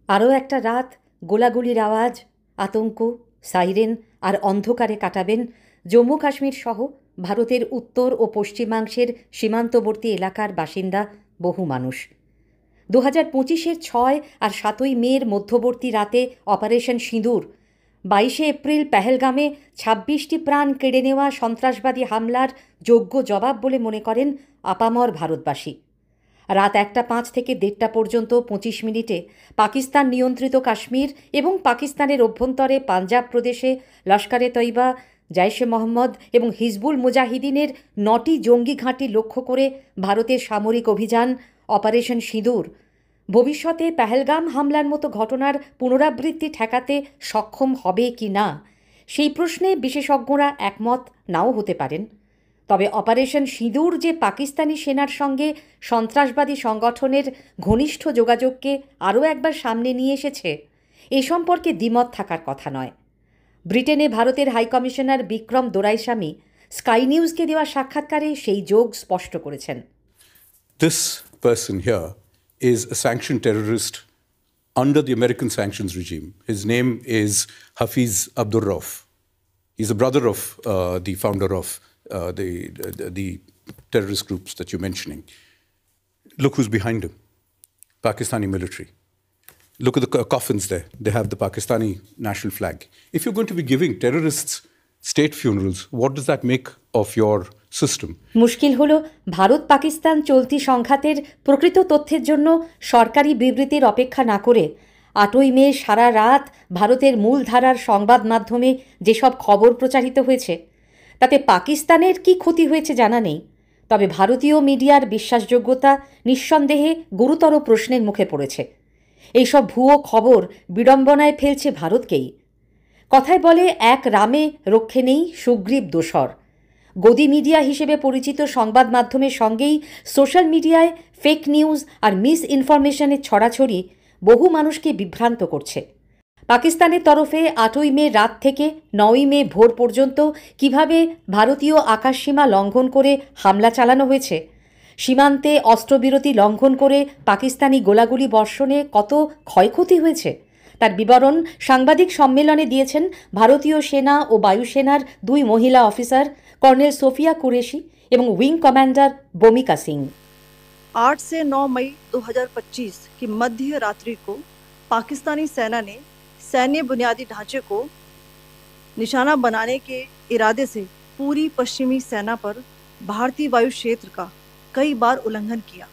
আরও একটা রাত গোলাগুলির আওয়াজ, আতঙ্ক, সাইরেন আর অন্ধকারে কাটাবেন জম্মু কাশ্মীর সহ ভারতের উত্তর ও পশ্চিমাংশের সীমান্তবর্তী এলাকার বাসিন্দা বহু মানুষ। 2025-এর 6 আর 7ই মের মধ্যবর্তী রাতে অপারেশন সিঁদুর, 22শে এপ্রিল পেহেলগামে 26টি প্রাণ কেড়ে নেওয়া সন্ত্রাসবাদী হামলার যোগ্য জবাব বলে মনে করেন আপামর ভারতবাসী। রাত 1:05 থেকে 1:30 পর্যন্ত 25 মিনিটে পাকিস্তান নিয়ন্ত্রিত কাশ্মীর এবং পাকিস্তানের অভ্যন্তরে পাঞ্জাব প্রদেশে লস্করে তৈবা, জৈশে মহম্মদ এবং হিজবুল মুজাহিদিনের 9টি জঙ্গি ঘাঁটি লক্ষ্য করে ভারতের সামরিক অভিযান অপারেশন সিঁদুর ভবিষ্যতে পেহেলগাম হামলার মতো ঘটনার পুনরাবৃত্তি ঠেকাতে সক্ষম হবে কি না সেই প্রশ্নে বিশেষজ্ঞরা একমত নাও হতে পারেন। তবে অপারেশন সিঁদুর যে পাকিস্তানি সেনার সঙ্গে সন্ত্রাসবাদী সংগঠনের ঘনিষ্ঠ যোগাযোগকে আরও একবার সামনে নিয়ে এসেছে, এ সম্পর্কে দ্বিমত থাকার কথা নয়। ব্রিটেনে ভারতের হাইকমিশনার বিক্রম দোরাইস্বামী স্কাই নিউজকে দেওয়া সাক্ষাৎকারে সেই যোগ স্পষ্ট করেছেন। This person here is a sanctioned terrorist under the American sanctions regime. His name is Hafiz Abdur Rauf. He's a brother of the founder of the terrorist groups that you're mentioning. Look who's behind him. Pakistani military. Look at the coffins there. They have the Pakistani national flag. If you're going to be giving terrorists state funerals, what does that make of your system? মুশকিল হলো ভারত পাকিস্তান চলতি সংঘাতের প্রকৃত তথ্যের জন্য সরকারি বিবৃতির অপেক্ষা না করে 8ই মে সারা রাত ভারতের মূলধারার সংবাদ মাধ্যমে যেসব খবর প্রচারিত হয়েছে তাতে পাকিস্তানের কি ক্ষতি হয়েছে জানা নেই। তবে ভারতীয় মিডিয়ার বিশ্বাসযোগ্যতা নিঃসন্দেহে গুরুতর প্রশ্নের মুখে পড়েছে। এইসব ভুয়ো খবর বিড়ম্বনায় ফেলছে ভারতকেই। কথায় বলে এক রামে রক্ষে নেই সুগ্রীব দোসর। গদি মিডিয়া হিসেবে পরিচিত সংবাদ মাধ্যমের সঙ্গেই সোশ্যাল মিডিয়ায় ফেক নিউজ আর মিস ইনফরমেশনের ছড়াছড়ি বহু মানুষকে বিভ্রান্ত করছে। পাকিস্তানের তরফে 8ই মে রাত থেকে 9ই মে ভোর পর্যন্ত কিভাবে ভারতীয় আকাশসীমা লঙ্ঘন করে হামলা চালানো হয়েছে, সীমান্তে অস্ত্রবিরতি লঙ্ঘন করে পাকিস্তানি গোলাগুলি বর্ষণে কত ক্ষয়ক্ষতি হয়েছে তার বিবরণ সাংবাদিক সম্মেলনে দিয়েছেন ভারতীয় সেনা ও বায়ুসেনার 2 মহিলা অফিসার কর্নেল সোফিয়া কুরেশি এবং উইং কমান্ডার বমিকা সিং। 8 से 9 मई 2025 की मध्य रात्रि को पाकिस्तानी सेना ने सैन्य बुनियादी ढांचे को निशाना बनाने के इरादे से पूरी पश्चिमी सेना पर भारतीय वायु क्षेत्र का कई बार उल्लंघन किया।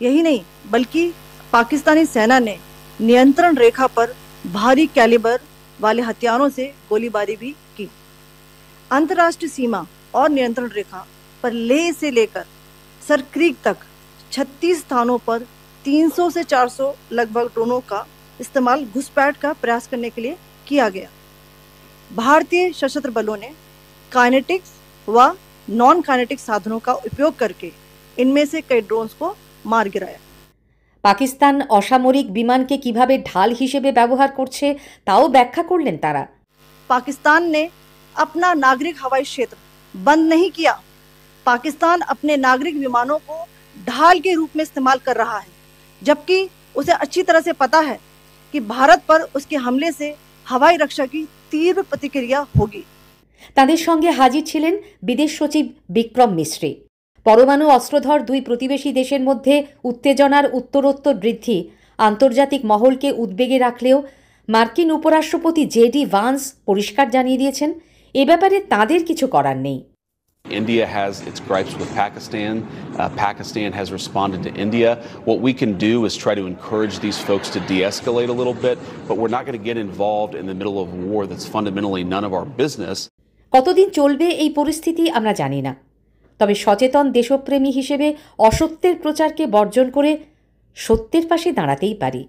यही नहीं बल्कि पाकिस्तानी सेना ने नियंत्रण रेखा पर भारी कैलिबर वाले हथियारों से गोलीबारी भी की। अंतर्राष्ट्रीय सीमा और नियंत्रण रेखा पर लेह से लेकर सरक्रीक तक 36 स्थानों पर 300 से 400 लगभग ड्रोनों का इस्तेमाल घुसपैठ का प्रयास करने के लिए किया गया। भारतीय सशस्त्र बलों ने काइनेटिक्स व नॉन काइनेटिक साधनों का उपयोग करके इनमें से कई ड्रोन्स को मार गिराया। পাকিস্তান অসামরিক বিমানকে কিভাবে ঢাল হিসেবে ব্যবহার করছে তাও ব্যাখ্যা করলেন তারা। पाकिस्तान ने अपना नागरिक हवाई क्षेत्र बंद नहीं किया। पाकिस्तान अपने नागरिक विमानों को ढाल के रूप में इस्तेमाल कर रहा है, जबकि उसे अच्छी तरह से पता है कि भारत पर उसके हमले से हवाई रक्षा की तीव्र प्रतिक्रिया होगी। তাদের সঙ্গে হাজির ছিলেন বিদেশ সচিব বিক্রম মিশ্রি। পরমাণু অস্ত্রধর 2 প্রতিবেশী দেশের মধ্যে উত্তেজনার উত্তরোত্তর বৃদ্ধি আন্তর্জাতিক মহলকে উদ্বেগে রাখলেও মার্কিন উপরাষ্ট্রপতি জেডি ভান্স পরিষ্কার জানিয়ে দিয়েছেন এ ব্যাপারে তাদের কিছু করার নেই। India has its gripes with Pakistan. Pakistan has responded to India. What we can do is try to encourage these folks to de-escalate a little bit, but we're not going to get involved in the middle of a war that's fundamentally none of our business. কতদিন চলবে এই পরিস্থিতি আমরা জানি না। তবে সচেতন দেশপ্রেমী হিসেবে অসত্যের প্রচারকে বর্জন করে সত্যের পাশে দাঁড়াতেই পারি।